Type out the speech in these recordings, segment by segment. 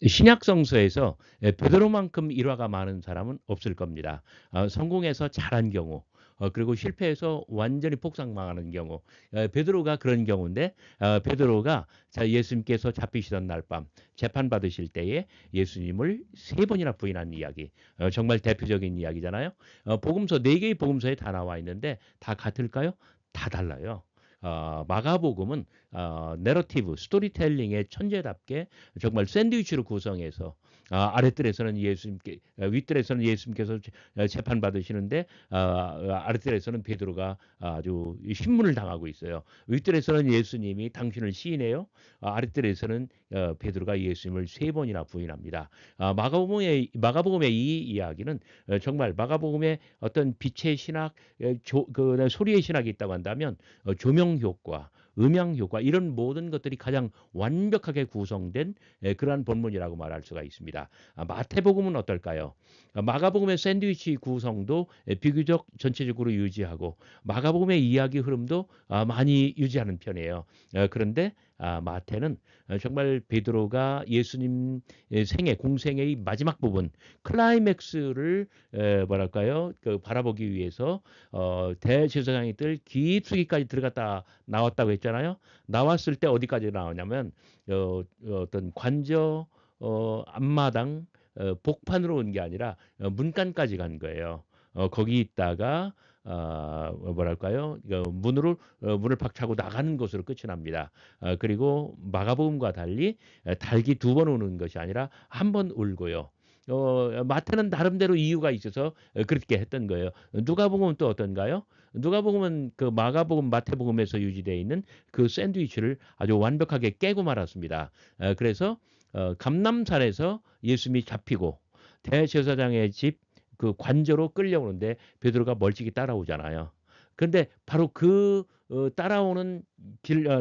신약 성서에서 베드로만큼 일화가 많은 사람은 없을 겁니다. 성공해서 잘한 경우, 그리고 실패해서 완전히 폭삭망하는 경우, 베드로가 그런 경우인데, 베드로가 예수님께서 잡히시던 날 밤 재판 받으실 때에 예수님을 세 번이나 부인한 이야기, 정말 대표적인 이야기잖아요. 복음서 네 개의 복음서에 다 나와 있는데 다 같을까요? 다 달라요. 마가복음은 내러티브, 스토리텔링의 천재답게 정말 샌드위치로 구성해서 아랫뜰에서는 예수님께, 윗뜰에서는 예수님께서 재판 받으시는데 아랫뜰에서는 베드로가 아주 신문을 당하고 있어요. 윗뜰에서는 예수님이 당신을 시인해요. 아랫뜰에서는 베드로가 예수님을 세 번이나 부인합니다. 마가복음의 이 이야기는 정말 마가복음의 어떤 빛의 신학, 그 소리의 신학이 있다고 한다면 조명 효과, 음향 효과 이런 모든 것들이 가장 완벽하게 구성된 그러한 본문이라고 말할 수가 있습니다. 마태복음은 어떨까요? 마가복음의 샌드위치 구성도 비교적 전체적으로 유지하고 마가복음의 이야기 흐름도 많이 유지하는 편이에요. 그런데 마태는 정말 베드로가 예수님 생애 공생의 마지막 부분 클라이맥스를 뭐랄까요? 그 바라보기 위해서 대제사장이 뜰 깊숙이까지 들어갔다 나왔다고 했잖아요. 나왔을 때 어디까지 나오냐면 어떤 관저 앞마당 복판으로 온 게 아니라 문간까지 간 거예요. 거기 있다가 뭐랄까요? 문을 박차고 나가는 것으로 끝이 납니다. 그리고 마가복음과 달리 달기 두 번 오는 것이 아니라 한 번 울고요. 마태는 나름대로 이유가 있어서 그렇게 했던 거예요. 누가복음은 또 어떤가요? 누가복음은 그 마가복음, 마태복음에서 유지되어 있는 그 샌드위치를 아주 완벽하게 깨고 말았습니다. 그래서 감남산에서 예수님이 잡히고 대제사장의 집 그 관저로 끌려오는데 베드로가 멀찍이 따라오잖아요. 그런데 바로 그 따라오는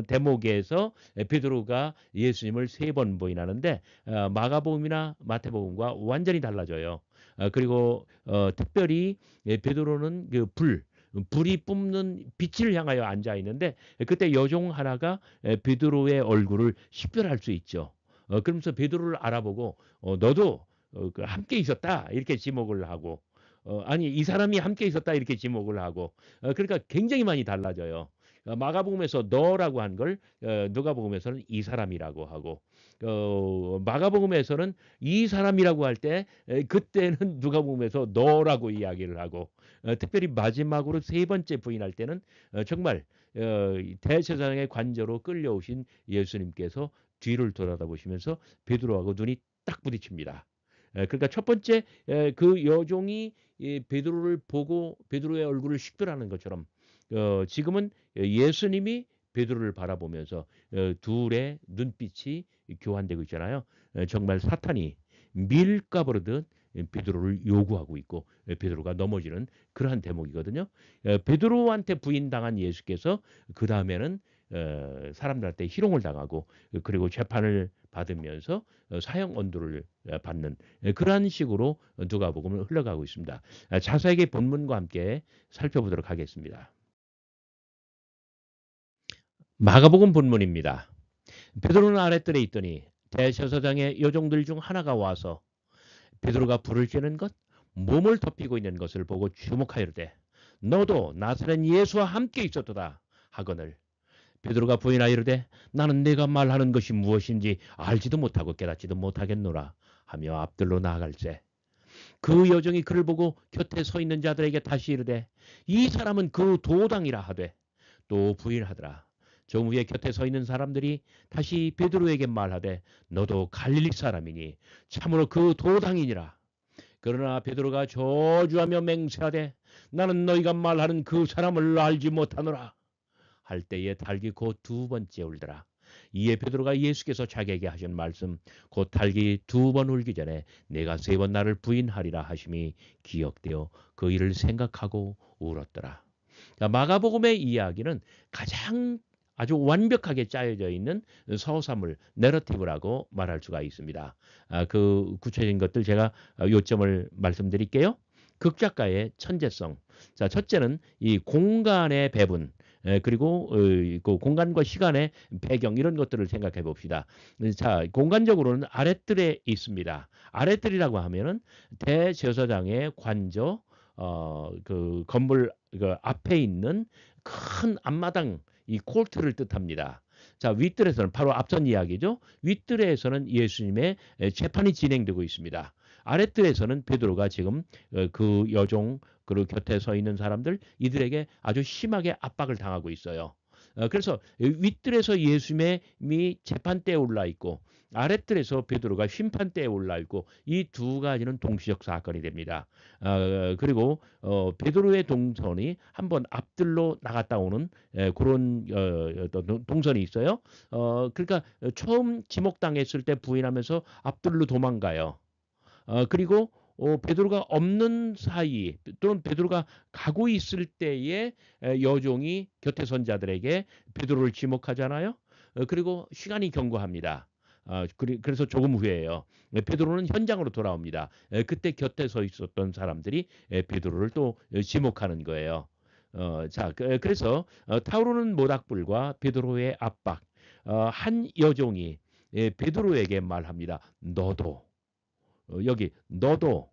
대목에서 베드로가 예수님을 세 번 부인하는데 마가복음이나 마태복음과 완전히 달라져요. 그리고 특별히 베드로는 그 불이 뿜는 빛을 향하여 앉아 있는데 그때 여종 하나가 베드로의 얼굴을 식별할 수 있죠. 그러면서 베드로를 알아보고 너도 함께 있었다 이렇게 지목을 하고 아니 이 사람이 함께 있었다 이렇게 지목을 하고 그러니까 굉장히 많이 달라져요. 마가복음에서 너라고 한 걸 누가복음에서는 이 사람이라고 하고 마가복음에서는 이 사람이라고 할 때 그때는 누가복음에서 너라고 이야기를 하고 특별히 마지막으로 세 번째 부인할 때는 정말 대제사장의 관저로 끌려오신 예수님께서 뒤를 돌아다보시면서 베드로하고 눈이 딱 부딪힙니다. 그러니까 첫 번째 그 여종이 베드로를 보고 베드로의 얼굴을 식별하는 것처럼 지금은 예수님이 베드로를 바라보면서 둘의 눈빛이 교환되고 있잖아요. 정말 사탄이 밀가 버르듯 베드로를 요구하고 있고 베드로가 넘어지는 그러한 대목이거든요. 베드로한테 부인당한 예수께서 그 다음에는 사람들한테 희롱을 당하고 그리고 재판을 받으면서 사형 언도를 받는 그러한 식으로 누가복음은 흘러가고 있습니다. 자세하게 본문과 함께 살펴보도록 하겠습니다. 마가복음 본문입니다. 베드로는 아랫뜰에 있더니 대제사장의 여종들 중 하나가 와서 베드로가 불을 쬐는 것, 몸을 덮이고 있는 것을 보고 주목하여되 너도 나사렛 예수와 함께 있었도다 하거늘 베드로가 부인하여 이르되 나는 내가 말하는 것이 무엇인지 알지도 못하고 깨닫지도 못하겠노라 하며 앞들로 나아갈세 그 여종이 그를 보고 곁에 서 있는 자들에게 다시 이르되 이 사람은 그 도당이라 하되 또 부인하더라. 좀 후에 곁에 서 있는 사람들이 다시 베드로에게 말하되 너도 갈릴리 사람이니 참으로 그 도당이니라. 그러나 베드로가 저주하며 맹세하되 나는 너희가 말하는 그 사람을 알지 못하노라. 할 때에 닭이 곧 두 번째 울더라. 이에 베드로가 예수께서 자기에게 하신 말씀 곧 닭이 두 번 울기 전에 내가 세 번 나를 부인하리라 하심이 기억되어 그 일을 생각하고 울었더라. 마가복음의 이야기는 가장 아주 완벽하게 짜여져 있는 서사물, 내러티브라고 말할 수가 있습니다. 그 구체적인 것들 제가 요점을 말씀드릴게요. 극작가의 천재성. 자, 첫째는 이 공간의 배분, 그리고 그 공간과 시간의 배경 이런 것들을 생각해 봅시다. 자, 공간적으로는 아랫뜰에 있습니다. 아랫뜰이라고 하면은 대제사장의 관저 그 건물 그 앞에 있는 큰 앞마당 이 콜트를 뜻합니다. 자, 윗뜰에서는 바로 앞선 이야기죠. 윗뜰에서는 예수님의 재판이 진행되고 있습니다. 아랫뜰에서는 베드로가 지금 그 여종 그리고 곁에 서 있는 사람들 이들에게 아주 심하게 압박을 당하고 있어요. 그래서 윗뜰에서 예수님이 재판대에 올라 있고 아랫뜰에서 베드로가 심판대에 올라 있고 이 두 가지는 동시적 사건이 됩니다. 그리고 베드로의 동선이 한번 앞뜰로 나갔다 오는 그런 동선이 있어요. 그러니까 처음 지목당했을 때 부인하면서 앞뜰로 도망가요. 그리고 베드로가 없는 사이 또는 베드로가 가고 있을 때에 여종이 곁에 선 자들에게 베드로를 지목하잖아요. 그리고 시간이 경과합니다. 그래서 조금 후에요. 베드로는 현장으로 돌아옵니다. 그때 곁에 서 있었던 사람들이 베드로를 또 지목하는 거예요. 자, 그래서 타오르는 모닥불과 베드로의 압박, 한 여종이 베드로에게 말합니다. 너도 여기 너도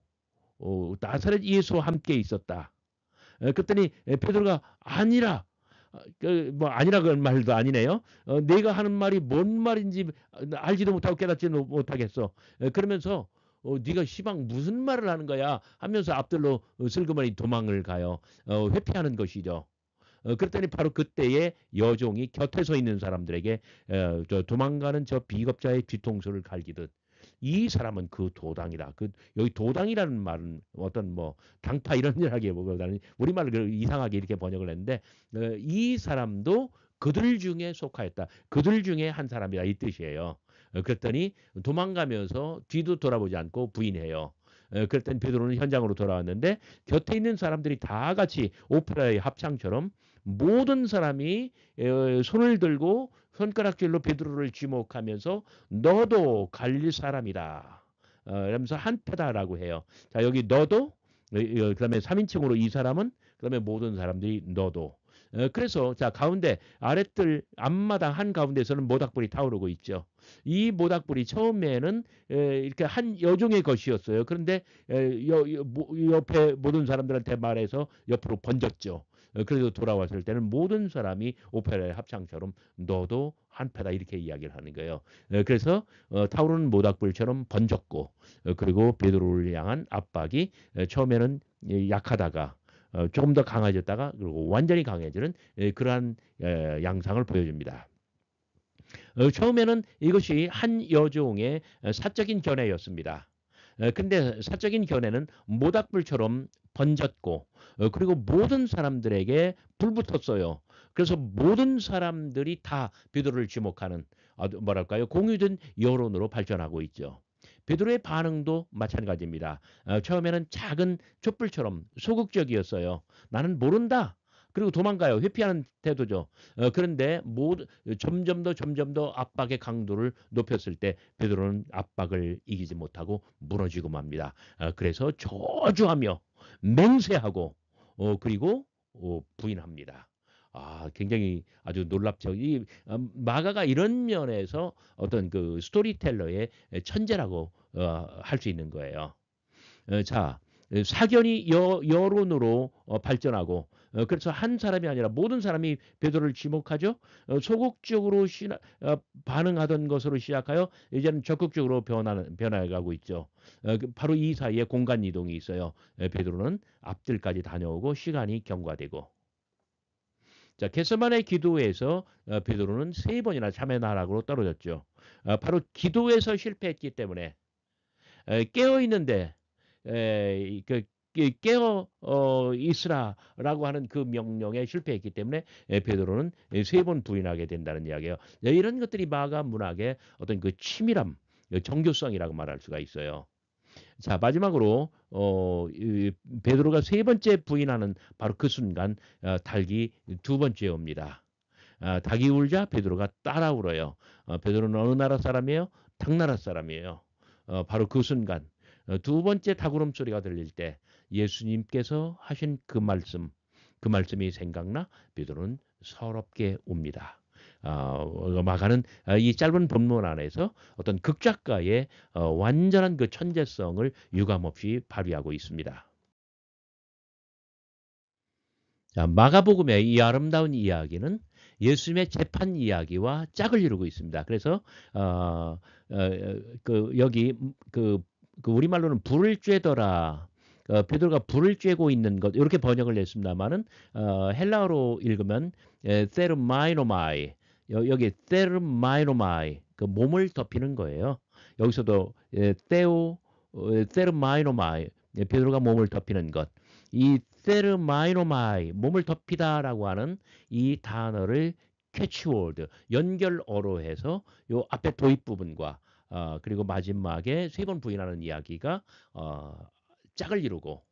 나사렛 예수와 함께 있었다. 그랬더니 베드로가 아니라 뭐 아니라 그런 말도 아니네요. 내가 하는 말이 뭔 말인지 알지도 못하고 깨닫지도 못하겠어. 그러면서 네가 시방 무슨 말을 하는 거야 하면서 앞들로 슬그머니 도망을 가요. 회피하는 것이죠. 그랬더니 바로 그때에 여종이 곁에 서 있는 사람들에게 저 도망가는 저 비겁자의 뒤통수를 갈기듯 이 사람은 그 도당이다. 그 여기 도당이라는 말은 어떤 뭐 당파 이런 일하기보다는 우리말을 이상하게 이렇게 번역을 했는데 이 사람도 그들 중에 속하였다. 그들 중에 한 사람이다 이 뜻이에요. 그랬더니 도망가면서 뒤도 돌아보지 않고 부인해요. 그랬더니 베드로는 현장으로 돌아왔는데 곁에 있는 사람들이 다 같이 오페라의 합창처럼 모든 사람이 손을 들고 손가락질로 베드로를 지목하면서 너도 갈릴 사람이다. 이러면서 한패다라고 해요. 자, 여기 너도 그다음에 3인칭으로 이 사람은 그다음에 모든 사람들이 너도. 그래서 자 가운데 아랫뜰 앞마당 한 가운데서는 모닥불이 타오르고 있죠. 이 모닥불이 처음에는 이렇게 한 여종의 것이었어요. 그런데 옆에 모든 사람들한테 말해서 옆으로 번졌죠. 그래서 돌아왔을 때는 모든 사람이 오페라의 합창처럼 너도 한패다 이렇게 이야기를 하는 거예요. 그래서 타오르는 모닥불처럼 번졌고 그리고 베드로를 향한 압박이 처음에는 약하다가 조금 더 강해졌다가 그리고 완전히 강해지는 그러한 양상을 보여줍니다. 처음에는 이것이 한 여종의 사적인 견해였습니다. 근데 사적인 견해는 모닥불처럼 번졌고 그리고 모든 사람들에게 불붙었어요. 그래서 모든 사람들이 다 베드로를 지목하는 뭐랄까요 공유된 여론으로 발전하고 있죠. 베드로의 반응도 마찬가지입니다. 처음에는 작은 촛불처럼 소극적이었어요. 나는 모른다. 그리고 도망가요. 회피하는 태도죠. 그런데 점점 더 압박의 강도를 높였을 때 베드로는 압박을 이기지 못하고 무너지고 맙니다. 그래서 저주하며 맹세하고 그리고 부인합니다. 굉장히 아주 놀랍죠. 이 마가가 이런 면에서 어떤 그 스토리텔러의 천재라고 할 수 있는 거예요. 자, 사견이 여론으로 발전하고 그래서 한 사람이 아니라 모든 사람이 베드로를 지목하죠. 소극적으로 반응하던 것으로 시작하여 이제는 적극적으로 변해가고 있죠. 바로 이 사이에 공간 이동이 있어요. 베드로는 앞들까지 다녀오고 시간이 경과되고 자, 겟세마네 기도에서 베드로는 세 번이나 잠의 나락으로 떨어졌죠. 바로 기도에서 실패했기 때문에 깨어 있는데 그 깨어 있으라라고 하는 그 명령에 실패했기 때문에 베드로는 세 번 부인하게 된다는 이야기예요. 이런 것들이 마가 문학의 어떤 그 치밀함, 정교성이라고 말할 수가 있어요. 자, 마지막으로 베드로가 세 번째 부인하는 바로 그 순간 닭이 두 번째 옵니다. 닭이 울자 베드로가 따라 울어요. 베드로는 어느 나라 사람이에요? 당나라 사람이에요. 바로 그 순간 두 번째 닭 울음소리가 들릴 때 예수님께서 하신 그 말씀이 생각나 베드로는 서럽게 옵니다. 마가는 이 짧은 본문 안에서 어떤 극작가의 완전한 그 천재성을 유감없이 발휘하고 있습니다. 자, 마가복음의 이 아름다운 이야기는 예수님의 재판 이야기와 짝을 이루고 있습니다. 그래서 어, 여기 그 우리말로는 불을 쬐더라. 베드로가 불을 쬐고 있는 것 이렇게 번역을 했습니다만은 헬라어로 읽으면 세르마이노마이 여기 세르마이노마이 그 몸을 덮이는 거예요. 여기서도 세르마이노마이 베드로가 몸을 덮이는 것. 이 세르마이노마이 몸을 덮이다라고 하는 이 단어를 캐치워드 연결어로 해서 요 앞에 도입 부분과 그리고 마지막에 세 번 부인하는 이야기가 어, 짝을 이루고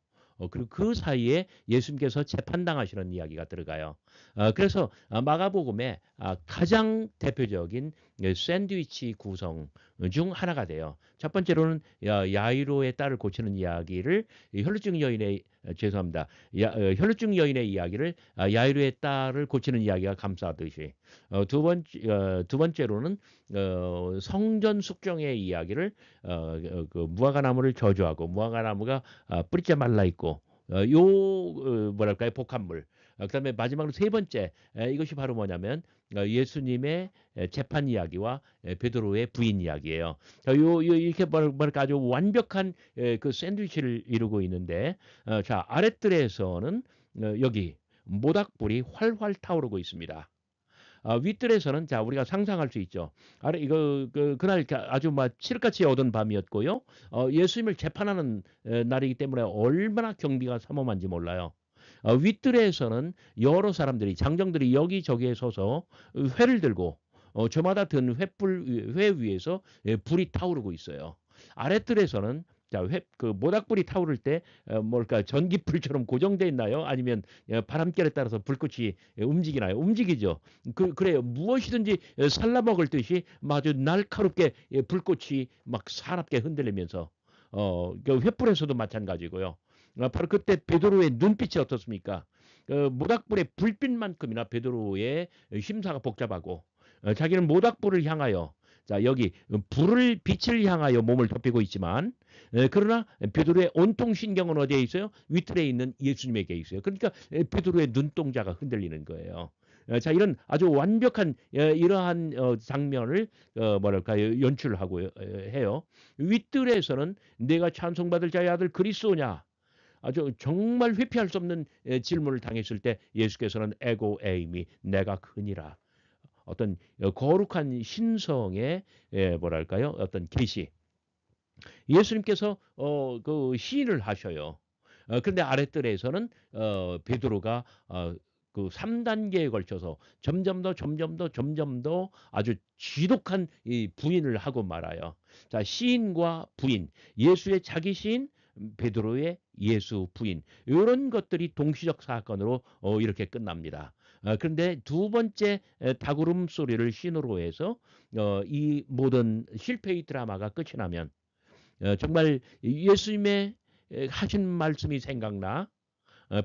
그리고 그 사이에 예수님께서 재판당하시는 이야기가 들어가요. 그래서 마가복음의 가장 대표적인 샌드위치 구성 중 하나가 돼요. 첫 번째로는 야이로의 딸을 고치는 이야기를 혈루증 여인의 죄송합니다. 혈루증 여인의 이야기를 야이로의 딸을 고치는 이야기가 감싸듯이 두 번째로는 성전 숙종의 이야기를 그 무화과 나무를 저주하고 무화과 나무가 뿌리째 말라 있고 뭐랄까요 복합물. 그다음에 마지막으로 세 번째 이것이 바로 뭐냐면 예수님의 재판 이야기와 베드로의 부인 이야기예요. 이렇게 뭐랄까 아주 완벽한 그 샌드위치를 이루고 있는데 자 아랫뜰에서는 여기 모닥불이 활활 타오르고 있습니다. 윗뜰에서는 자 우리가 상상할 수 있죠. 아래 이거 그날 아주 막 칠흑같이 어두운 밤이었고요. 예수님을 재판하는 날이기 때문에 얼마나 경비가 삼엄한지 몰라요. 윗뜰에서는 여러 사람들이 장정들이 여기저기에 서서 회를 들고 저마다 든 회 위에서 불이 타오르고 있어요. 아랫뜰에서는 자, 그 모닥불이 타오를 때 뭘까 전기불처럼 고정돼 있나요? 아니면 바람결에 따라서 불꽃이 움직이나요? 움직이죠. 그래요. 무엇이든지 살라먹을 듯이 아주 날카롭게 불꽃이 막 사납게 흔들리면서 그 횃불에서도 마찬가지고요. 바로 그때 베드로의 눈빛이 어떻습니까? 모닥불의 불빛만큼이나 베드로의 심사가 복잡하고 자기는 모닥불을 향하여 자 여기 빛을 향하여 몸을 덮이고 있지만 그러나 베드로의 온통 신경은 어디에 있어요? 위틀에 있는 예수님에게 있어요. 그러니까 베드로의 눈동자가 흔들리는 거예요. 자 이런 아주 완벽한 이러한 장면을 뭐랄까요 연출하고 해요. 윗뜰에서는 내가 찬송받을 자의 아들 그리스도냐 아주 정말 회피할 수 없는 질문을 당했을 때 예수께서는 에고 에이미 내가 크니라 어떤 거룩한 신성의 뭐랄까요 어떤 계시 예수님께서 그 시인을 하셔요. 그런데 아랫뜰에서는 베드로가 그 3단계에 걸쳐서 점점 더 아주 지독한 이 부인을 하고 말아요. 자, 시인과 부인, 예수의 자기 시인, 베드로의 예수 부인. 이런 것들이 동시적 사건으로 이렇게 끝납니다. 그런데 두 번째 닭울음 소리를 신호로 해서 이 모든 실패의 드라마가 끝이 나면 정말 예수님의 하신 말씀이 생각나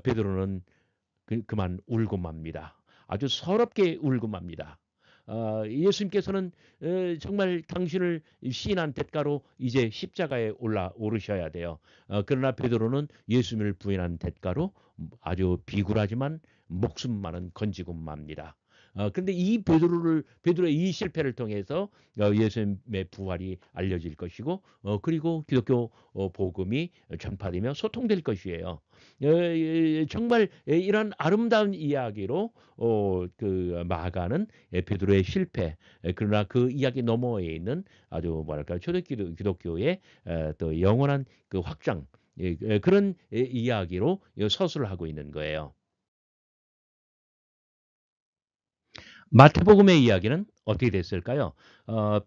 베드로는 그만 울고 맙니다. 아주 서럽게 울고 맙니다. 예수님께서는 정말 당신을 시인한 대가로 이제 십자가에 오르셔야 돼요. 그러나 베드로는 예수님을 부인한 대가로 아주 비굴하지만 목숨만은 건지고 맙니다. 그런데 이 베드로의 이 실패를 통해서 예수님의 부활이 알려질 것이고 그리고 기독교 복음이 전파되며 소통될 것이에요. 정말 이런 아름다운 이야기로 그 마가는 베드로의 실패 그러나 그 이야기 너머에 있는 아주 뭐랄까 초대기독 기독교의 또 영원한 그 확장 그런 이야기로 서술을 하고 있는 거예요. 마태복음의 이야기는 어떻게 됐을까요?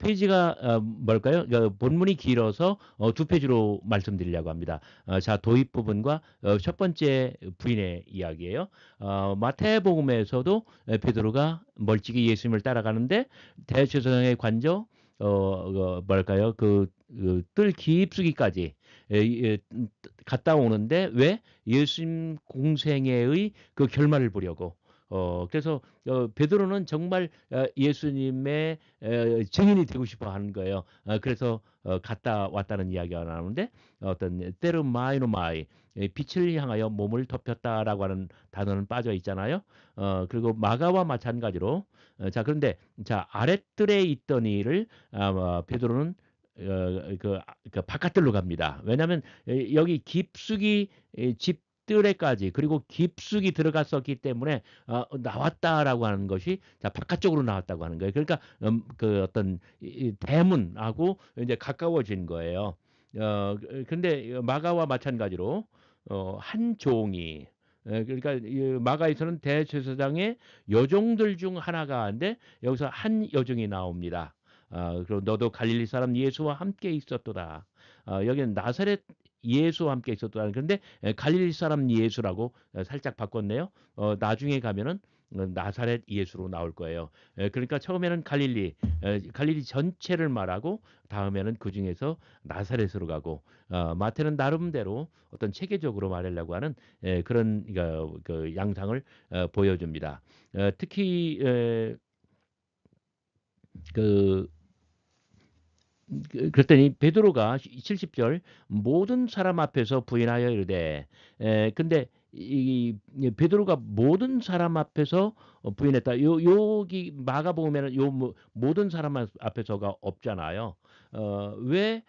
페이지가 뭘까요? 본문이 길어서 두 페이지로 말씀드리려고 합니다. 자, 도입 부분과 첫 번째 부인의 이야기예요. 마태복음에서도 베드로가 멀찍이 예수님을 따라가는데 대제사장의 관저 뭐랄까요? 뜰 깊숙이까지 갔다 오는데 왜 예수님 공생애의 그 결말을 보려고 그래서 베드로는 정말 예수님의 증인이 되고 싶어 하는 거예요. 그래서 갔다 왔다는 이야기가 나오는데 어떤 테르마이노마이 빛을 향하여 몸을 덮였다라고 하는 단어는 빠져 있잖아요. 그리고 마가와 마찬가지로 자 그런데 자 아랫뜰에 있던 이를 베드로는 그 바깥들로 갑니다. 왜냐하면 여기 깊숙이 집들에까지 그리고 깊숙이 들어갔었기 때문에 나왔다라고 하는 것이 자 바깥쪽으로 나왔다고 하는 거예요. 그러니까 그 어떤 이 대문하고 이제 가까워진 거예요. 근데 마가와 마찬가지로 한 종이 그러니까 이 마가에서는 대제사장의 여종들 중 하나가 한데 여기서 한 여종이 나옵니다. 그리고 너도 갈릴리 사람 예수와 함께 있었도다. 여기는 나사렛 예수와 함께 있었도다. 그런데 갈릴리 사람 예수라고 살짝 바꿨네요. 나중에 가면은 나사렛 예수로 나올 거예요. 그러니까 처음에는 갈릴리 전체를 말하고 다음에는 그 중에서 나사렛으로 가고 마태는 나름대로 어떤 체계적으로 말하려고 하는 그런 그 양상을 보여줍니다. 특히 그 그랬더니 베드로가 70절 모든 사람 앞에서 부인하여 이르되 근데 이 베드로가 모든 사람 앞에서 부인했다. 여기 마가복음에는 모든 사람 앞에서가 없잖아요. 왜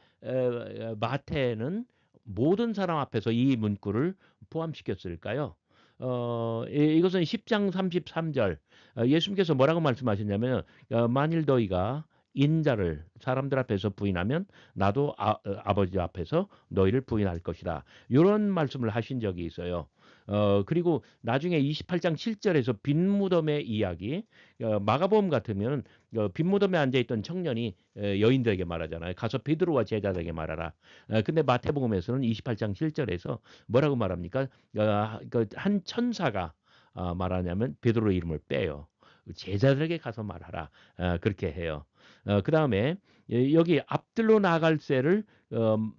마태는 모든 사람 앞에서 이 문구를 포함시켰을까요? 이것은 10장 33절 예수님께서 뭐라고 말씀하셨냐면 만일 너희가 인자를 사람들 앞에서 부인하면 나도 아버지 앞에서 너희를 부인할 것이다. 이런 말씀을 하신 적이 있어요. 그리고 나중에 28장 7절에서 빈무덤의 이야기, 마가복음 같으면 빈무덤에 앉아있던 청년이 여인들에게 말하잖아요. 가서 베드로와 제자들에게 말하라. 근데 마태복음에서는 28장 7절에서 뭐라고 말합니까? 한 천사가 말하냐면 베드로 이름을 빼요. 제자들에게 가서 말하라. 그렇게 해요. 그 다음에 여기 앞들로 나갈 새를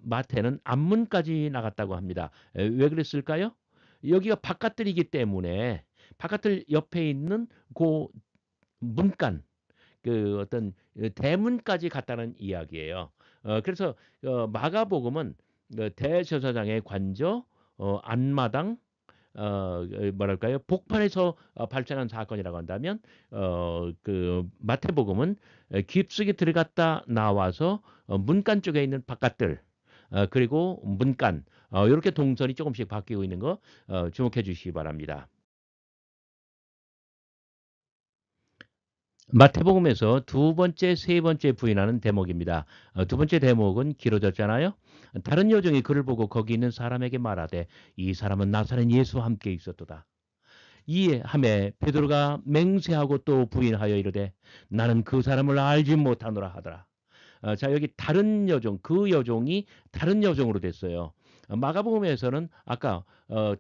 마태는 앞문까지 나갔다고 합니다. 왜 그랬을까요? 여기가 바깥들이기 때문에 바깥들 옆에 있는 그 문간 그 어떤 대문까지 갔다는 이야기예요. 그래서 마가복음은 대제사장의 관저, 안마당, 뭐랄까요? 복판에서 발생한 사건이라고 한다면 그 마태복음은 깊숙이 들어갔다 나와서 문간 쪽에 있는 바깥들 그리고 문간 이렇게 동선이 조금씩 바뀌고 있는 거 주목해 주시기 바랍니다. 마태복음에서 두 번째, 세 번째 부인하는 대목입니다. 두 번째 대목은 길어졌잖아요. 다른 여종이 그를 보고 거기 있는 사람에게 말하되 이 사람은 나사렛 예수와 함께 있었도다. 이에 하매 베드로가 맹세하고 또 부인하여 이르되 나는 그 사람을 알지 못하노라 하더라. 자 여기 다른 여종 그 여종이 다른 여종으로 됐어요. 마가복음에서는 아까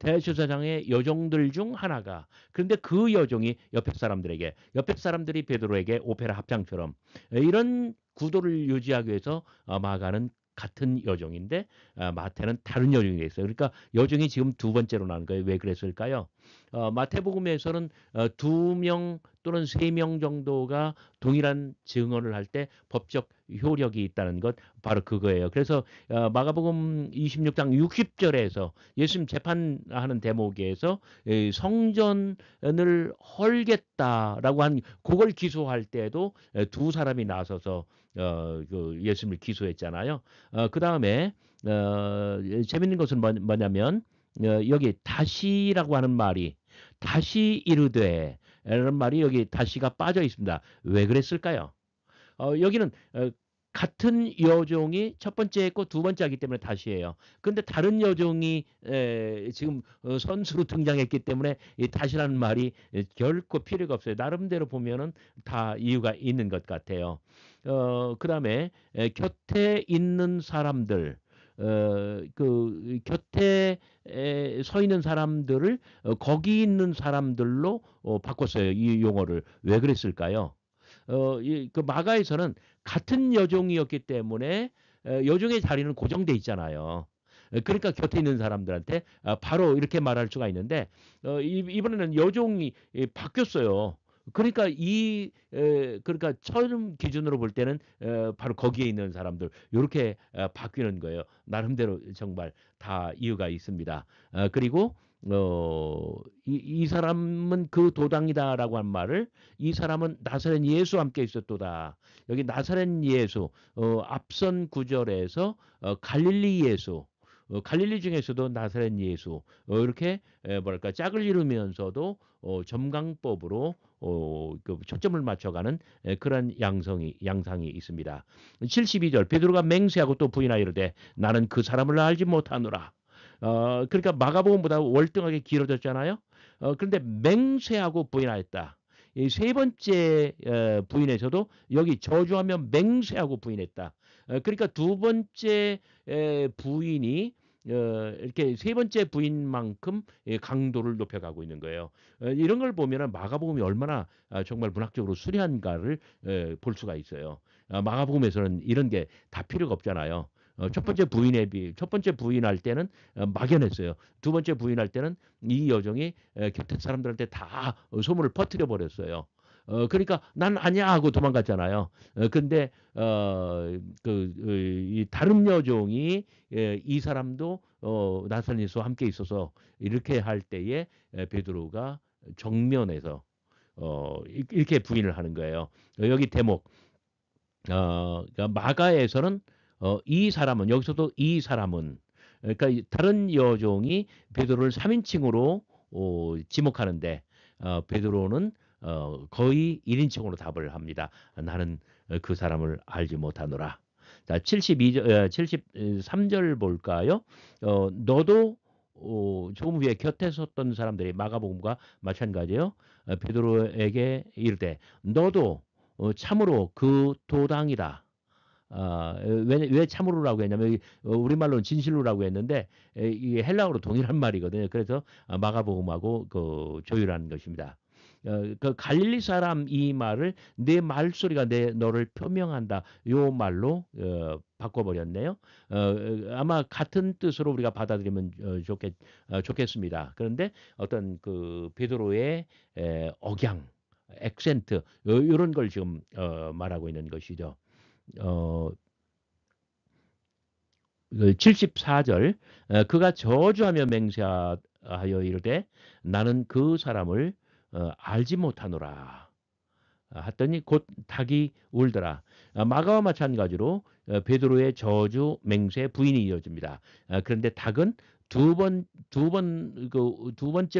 대제사장의 여종들 중 하나가 그런데 그 여종이 옆에 사람들이 베드로에게 오페라 합창처럼 이런 구도를 유지하기 위해서 마가는 같은 여종인데 마태는 다른 여종이 있어요. 그러니까 여종이 지금 두 번째로 나온 거예요. 왜 그랬을까요? 마태복음에서는 두 명 또는 세 명 정도가 동일한 증언을 할 때 법적 효력이 있다는 것 바로 그거예요. 그래서 마가복음 26장 60절에서 예수님 재판하는 대목에서 성전을 헐겠다라고 한 그걸 기소할 때도 두 사람이 나서서 그 예수님을 기소했잖아요. 그 다음에 재밌는 것은 뭐냐면 여기 다시라고 하는 말이 다시 이르되 라는 말이 여기 다시가 빠져 있습니다. 왜 그랬을까요? 여기는 같은 여종이 첫 번째 했고 두 번째 하기 때문에 다시예요. 근데 다른 여종이 지금 선수로 등장했기 때문에 이 다시라는 말이 결코 필요가 없어요. 나름대로 보면은 다 이유가 있는 것 같아요. 그다음에 곁에 있는 사람들 그 곁에 서 있는 사람들을 거기 있는 사람들로 바꿨어요. 이 용어를 왜 그랬을까요? 그 마가에서는 같은 여종이었기 때문에 여종의 자리는 고정돼 있잖아요. 그러니까 곁에 있는 사람들한테 바로 이렇게 말할 수가 있는데 이번에는 여종이 바뀌었어요. 그러니까 그러니까 처음 기준으로 볼 때는 바로 거기에 있는 사람들 요렇게 바뀌는 거예요. 나름대로 정말 다 이유가 있습니다. 그리고 이 사람은 그 도당이다라고 한 말을 이 사람은 나사렛 예수와 함께 있었도다. 여기 나사렛 예수 앞선 구절에서 갈릴리 예수 갈릴리 중에서도 나사렛 예수 이렇게 뭐랄까 짝을 이루면서도 점강법으로 그 초점을 맞춰가는 그런 양상이 있습니다. 72절 베드로가 맹세하고 또 부인하여 이르되 나는 그 사람을 알지 못하노라. 그러니까 마가복음보다 월등하게 길어졌잖아요. 그런데 맹세하고 부인하였다. 이 세 번째 부인에서도 여기 저주하며 맹세하고 부인했다. 그러니까 두 번째 부인이 이렇게 세 번째 부인만큼 강도를 높여가고 있는 거예요. 이런 걸 보면은 마가복음이 얼마나 정말 문학적으로 수려한가를 볼 수가 있어요. 마가복음에서는 이런 게 다 필요가 없잖아요. 첫 번째 부인할 때는 막연했어요. 두 번째 부인할 때는 이 여종이 곁에 사람들한테 다 소문을 퍼뜨려 버렸어요. 그러니까 난 아니야 하고 도망갔잖아요. 근데 이 다른 여종이 이 사람도 나사렛 예수와 함께 있어서 이렇게 할 때에 베드로가 정면에서 이렇게 부인을 하는 거예요. 여기 대목 그러니까 마가에서는 이 사람은 여기서도 이 사람은 그러니까 다른 여종이 베드로를 3인칭으로 지목하는데 베드로는 거의 1인칭으로 답을 합니다. 나는 그 사람을 알지 못하노라. 자, 73절 볼까요? 너도 조금 위에 곁에 섰던 사람들이 마가복음과 마찬가지예요. 베드로에게 이르되 너도 참으로 그 도당이다. 왜 참으로라고 했냐면 우리말로는 진실로라고 했는데 이게 헬라어로 동일한 말이거든요. 그래서 마가복음하고 그 조율하는 것입니다. 그 갈릴리 사람 이 말을 내 말소리가 너를 표명한다. 요 말로 바꿔버렸네요. 아마 같은 뜻으로 우리가 받아들이면 좋겠습니다. 그런데 어떤 그 베드로의 억양, 액센트 이런 걸 지금 말하고 있는 것이죠. 74절 그가 저주하며 맹세하여 이르되 나는 그 사람을 알지 못하노라 하더니 곧 닭이 울더라. 마가와 마찬가지로 베드로의 저주 맹세 부인이 이어집니다. 그런데 닭은 두 번째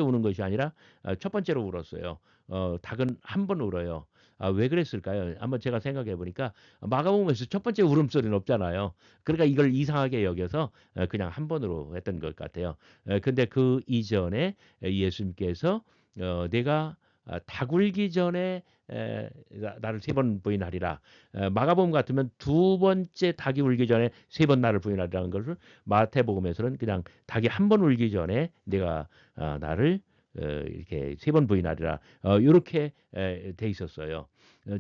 우는 것이 아니라 첫 번째로 울었어요. 닭은 한 번 울어요. 왜 그랬을까요? 한번 제가 생각해 보니까 마가복음에서 첫 번째 울음소리는 없잖아요. 그러니까 이걸 이상하게 여겨서 그냥 한 번으로 했던 것 같아요. 근데 그 이전에 예수님께서 내가 닭 울기 전에 나를 세 번 부인하리라. 마가복음 같으면 두 번째 닭이 울기 전에 세 번 나를 부인하리라는 것을 마태복음에서는 그냥 닭이 한 번 울기 전에 내가 나를 이렇게 세 번 부인하리라. 이렇게 돼 있었어요.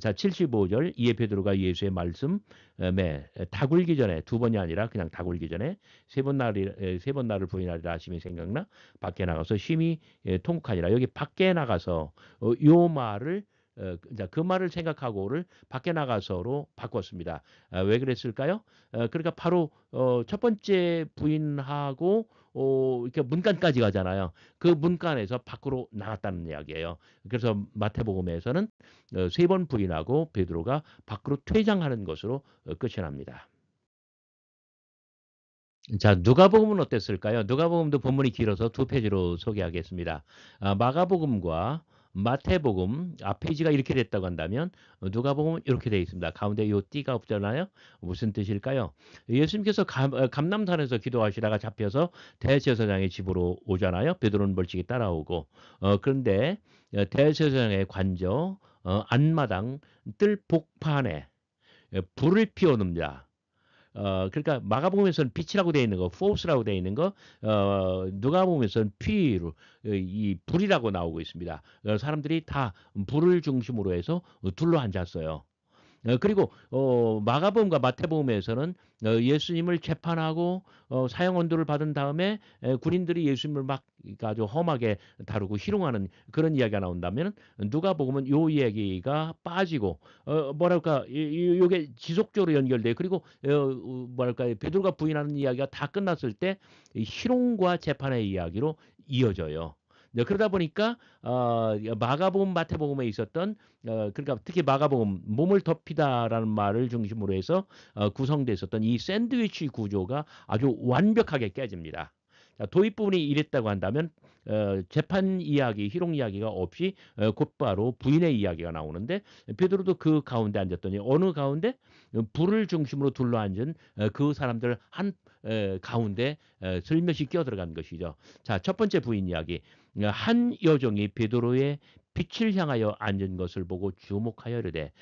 자, 75절 이에 베드로가 예수의 말씀에 닭 울기 전에 두 번이 아니라 그냥 닭 울기 전에 세 번 나를 부인하리라 하심이 생각나 밖에 나가서 심히 통곡하니라. 여기 밖에 나가서 요 말을 그 말을 생각하고를 밖에 나가서로 바꿨습니다. 왜 그랬을까요? 그러니까 바로 첫 번째 부인하고 이렇게 문간까지 가잖아요. 그 문간에서 밖으로 나갔다는 이야기예요. 그래서 마태복음에서는 세 번 부인하고 베드로가 밖으로 퇴장하는 것으로 끝이 납니다. 자, 누가복음은 어땠을까요? 누가복음도 본문이 길어서 두 페이지로 소개하겠습니다. 마가복음과 마태복음 앞 페이지가 이렇게 됐다고 한다면 누가복음은 이렇게 되어 있습니다. 가운데 요 띠가 없잖아요. 무슨 뜻일까요? 예수님께서 감남산에서 기도하시다가 잡혀서 대제사장의 집으로 오잖아요. 베드로는 멀찍이 따라오고 그런데 대제사장의 관저 안마당 뜰 복판에 불을 피워놓습니다. 그러니까 마가복음에서는 빛이라고 되어 있는 거, force라고 되어 있는 거, 누가복음에서는 피로 이 불이라고 나오고 있습니다. 사람들이 다 불을 중심으로 해서 둘러 앉았어요. 그리고 마가복음과 마태복음에서는 예수님을 재판하고 사형 언도를 받은 다음에 군인들이 예수님을 막 그러니까 아주 험하게 다루고 희롱하는 그런 이야기가 나온다면 누가복음은 요 이야기가 빠지고 뭐랄까 요게 지속적으로 연결돼요. 그리고 뭐랄까 베드로가 부인하는 이야기가 다 끝났을 때 이 희롱과 재판의 이야기로 이어져요. 네, 그러다 보니까 마가복음, 마태복음에 있었던 그러니까 특히 마가복음 몸을 덮이다라는 말을 중심으로 해서 구성돼 있었던 이 샌드위치 구조가 아주 완벽하게 깨집니다. 자, 도입 부분이 이랬다고 한다면 재판 이야기, 희롱 이야기가 없이 곧바로 부인의 이야기가 나오는데 베드로도 그 가운데 앉았더니 어느 가운데 불을 중심으로 둘러앉은 그 사람들 한 가운데 슬며시 끼어들어간 것이죠. 자, 첫 번째 부인 이야기. 한 여종이 베드로의 빛을 향하여 앉은 것을 보고 주목하여 이르되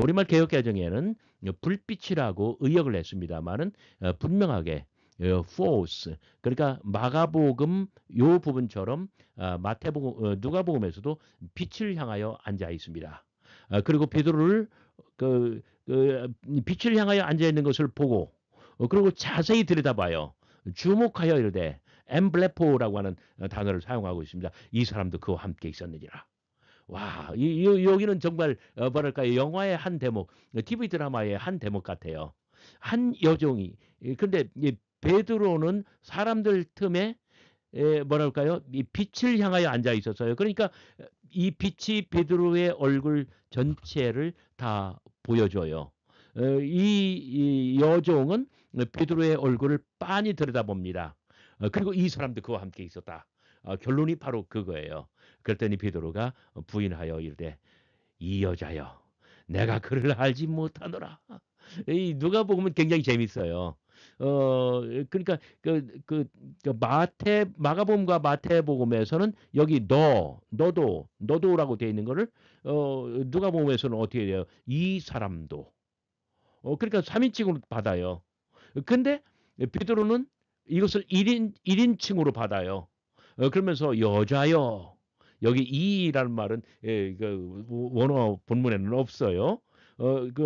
우리말 개역개정에는 불빛이라고 의역을 했습니다만은 분명하게 force 그러니까 마가복음 요 부분처럼 마태복음 누가복음에서도 빛을 향하여 앉아 있습니다. 그리고 베드로를 빛을 향하여 앉아 있는 것을 보고 그리고 자세히 들여다봐요. 주목하여 이르되 엠블레포라고 하는 단어를 사용하고 있습니다. 이 사람도 그와 함께 있었느니라. 와, 여기는 정말 뭐랄까요? 영화의 한 대목, TV 드라마의 한 대목 같아요. 한 여종이 근데 이 베드로는 사람들 틈에 뭐랄까요? 이 빛을 향하여 앉아 있었어요. 그러니까 이 빛이 베드로의 얼굴 전체를 다 보여줘요. 이 여종은 베드로의 얼굴을 빤히 들여다봅니다. 그리고 이 사람도 그와 함께 있었다. 결론이 바로 그거예요. 그랬더니 베드로가 부인하여 이르되 이 여자여 내가 그를 알지 못하노라. 이 누가복음은 굉장히 재밌어요. 그러니까 마가복음과 마태복음에서는 여기 너도라고 되어 있는 거를 누가복음에서는 어떻게 돼요? 이 사람도. 그러니까 3인칭으로 받아요. 근데 베드로는 이것을 1인칭으로 받아요. 그러면서 여자여 여기 이라는 말은 그 원어 본문에는 없어요.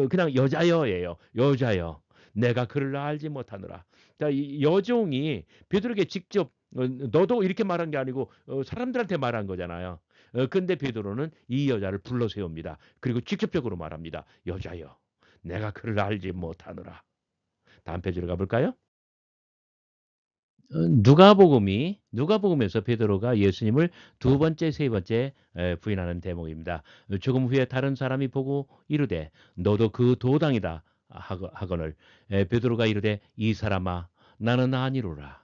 그냥 여자여예요. 여자여. 내가 그를 알지 못하노라. 자, 이 여종이 베드로에게 직접 너도 이렇게 말한 게 아니고 사람들한테 말한 거잖아요. 근데 베드로는 이 여자를 불러 세웁니다. 그리고 직접적으로 말합니다. 여자여. 내가 그를 알지 못하노라. 다음 페이지로 가볼까요? 누가복음에서 베드로가 예수님을 두 번째, 세 번째 부인하는 대목입니다. 조금 후에 다른 사람이 보고 이르되 너도 그 도당이다 하거늘 베드로가 이르되 이 사람아 나는 아니로라.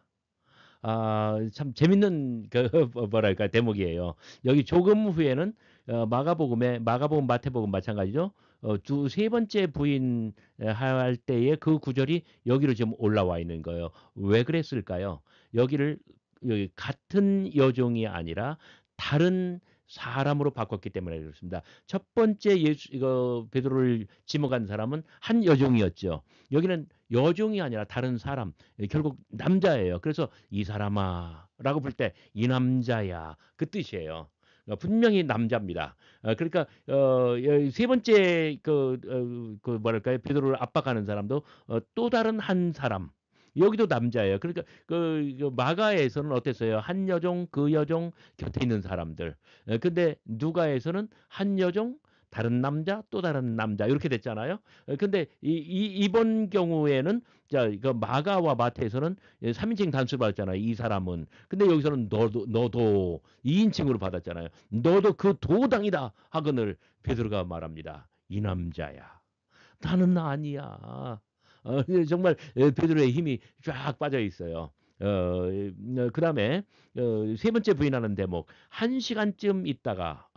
참 재밌는 그 뭐랄까 대목이에요. 여기 조금 후에는 마가복음, 마태복음 마찬가지죠. 세 번째 부인 할 때의 그 구절이 여기로 지금 올라와 있는 거예요. 왜 그랬을까요? 여기를 여기 같은 여종이 아니라 다른 사람으로 바꿨기 때문에 그렇습니다. 첫 번째 예수 이거 베드로를 지목한 사람은 한 여종이었죠. 여기는 여종이 아니라 다른 사람, 결국 남자예요. 그래서 이 사람아라고 부를 때 이 남자야 그 뜻이에요. 분명히 남자입니다. 그러니까 세 번째 그 뭐랄까요 베드로를 압박하는 사람도 또 다른 한 사람. 여기도 남자예요. 그러니까 그 마가에서는 어땠어요? 한 여종, 그 여종 곁에 있는 사람들. 근데 누가에서는 한 여종, 다른 남자, 또 다른 남자 이렇게 됐잖아요. 근데 이번 경우에는 자, 그 마가와 마태에서는 3인칭 단수를 받았잖아요. 이 사람은. 근데 여기서는 너도 2인칭으로 받았잖아요. 너도 그 도당이다 하거늘 베드로가 말합니다. 이 남자야. 나는 아니야. 정말 베드로의 힘이 쫙 빠져 있어요. 그다음에 세 번째 부인하는 대목. 한 시간쯤 있다가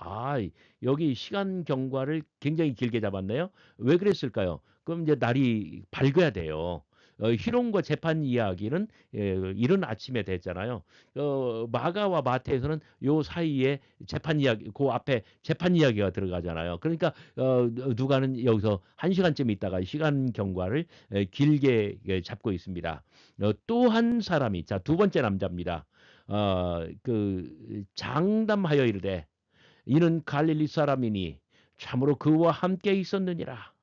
여기 시간 경과를 굉장히 길게 잡았네요. 왜 그랬을까요? 그럼 이제 날이 밝아야 돼요. 희롱과 재판 이야기는 이른 아침에 됐잖아요. 마가와 마태에서는 요 사이에 재판 이야기, 그 앞에 재판 이야기가 들어가잖아요. 그러니까 누가는 여기서 한 시간쯤 있다가 시간 경과를 길게 잡고 있습니다. 또 한 사람이 자, 두 번째 남자입니다. 장담하여 이르되 이는 갈릴리 사람이니 참으로 그와 함께 있었느니라.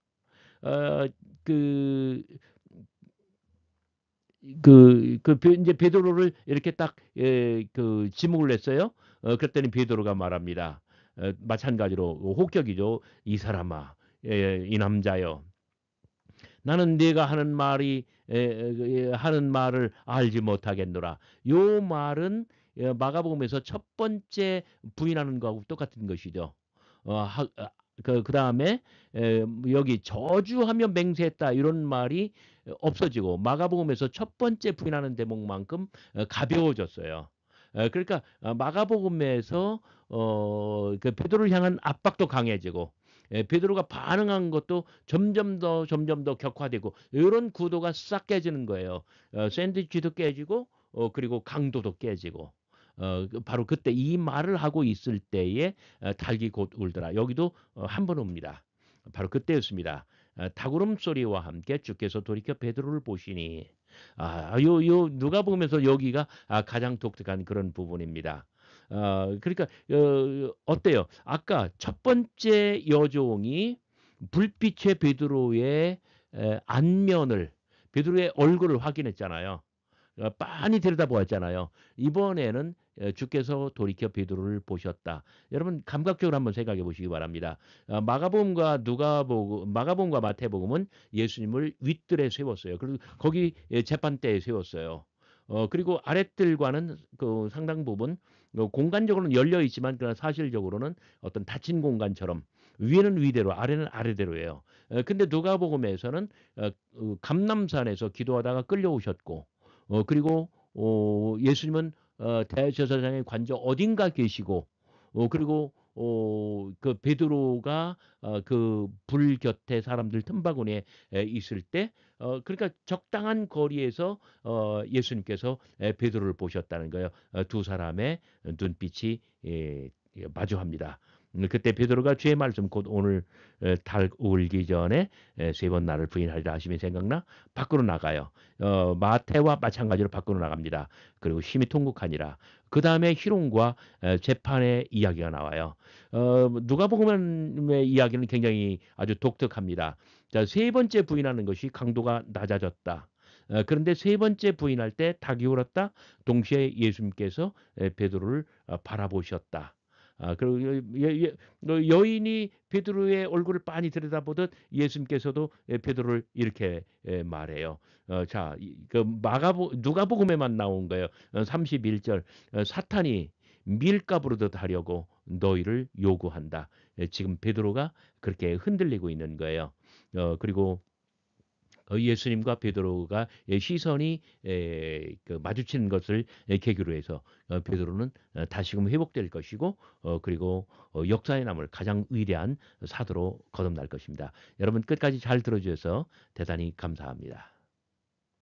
어 그 인제 베드로를 이렇게 딱 지목을 했어요. 그랬더니 베드로가 말합니다. 마찬가지로 혹격이죠. "이 사람아, 이 남자여, 나는 네가 하는 말을 알지 못하겠노라." 요 말은 마가복음에서 첫 번째 부인하는 거하고 똑같은 것이죠. 어 하 아 그다음에 여기 "저주하며 맹세했다." 이런 말이 없어지고 마가복음에서 첫 번째 부인하는 대목만큼 가벼워졌어요. 그러니까 마가복음에서 베드로를 향한 압박도 강해지고, 베드로가 반응한 것도 점점 더 격화되고, 요런 구도가 싹 깨지는 거예요. 샌드위치도 깨지고 그리고 강도도 깨지고. 바로 그때 이 말을 하고 있을 때에 "닭이 곧 울더라." 여기도 한 번 옵니다. 바로 그때였습니다. "닭울음 소리와 함께 주께서 돌이켜 베드로를 보시니." 요 누가복음에서 여기가 가장 독특한 그런 부분입니다. 그러니까 어때요? 아까 첫 번째 여종이 불빛의 베드로의 안면을, 베드로의 얼굴을 확인했잖아요. 빤히 들여다보았잖아요. 이번에는 주께서 돌이켜 베드로를 보셨다. 여러분 감각적으로 한번 생각해 보시기 바랍니다. 마가복음과 마태복음은 예수님을 윗뜰에 세웠어요. 그리고 거기 재판대에 세웠어요. 그리고 아랫뜰과는 그 상당 부분 공간적으로는 열려 있지만, 그러나 사실적으로는 어떤 닫힌 공간처럼 위에는 위대로 아래는 아래대로예요. 근데 누가복음에서는 감람산에서 기도하다가 끌려오셨고, 그리고 예수님은 대제사장의 관저 어딘가 계시고, 그리고 그 베드로가 그 불 곁에 사람들 틈바구니에 있을 때, 그러니까 적당한 거리에서 예수님께서 베드로를 보셨다는 거예요. 두 사람의 눈빛이 마주합니다. 그때 베드로가 주의 말씀 곧 오늘 달 울기 전에 세 번 나를 부인하리라 하심이 생각나 밖으로 나가요. 마태와 마찬가지로 밖으로 나갑니다. 그리고 심히 통곡하니라. 그다음에 희롱과 재판의 이야기가 나와요. 누가복음의 이야기는 굉장히 아주 독특합니다. 자, 세 번째 부인하는 것이 강도가 낮아졌다. 그런데 세 번째 부인할 때 닭이 울었다. 동시에 예수님께서 베드로를 바라보셨다. 그리고 여인이 베드로의 얼굴을 빤히 들여다보듯 예수님께서도 베드로를 이렇게 말해요. 자, 그 누가복음에만 나온 거예요. 31절, 사탄이 밀가부르듯 하려고 너희를 요구한다. 지금 베드로가 그렇게 흔들리고 있는 거예요. 그리고 예수님과 베드로가 시선이 마주치는 것을 계기로 해서 베드로는 다시금 회복될 것이고, 그리고 역사에 남을 가장 위대한 사도로 거듭날 것입니다. 여러분 끝까지 잘 들어주셔서 대단히 감사합니다.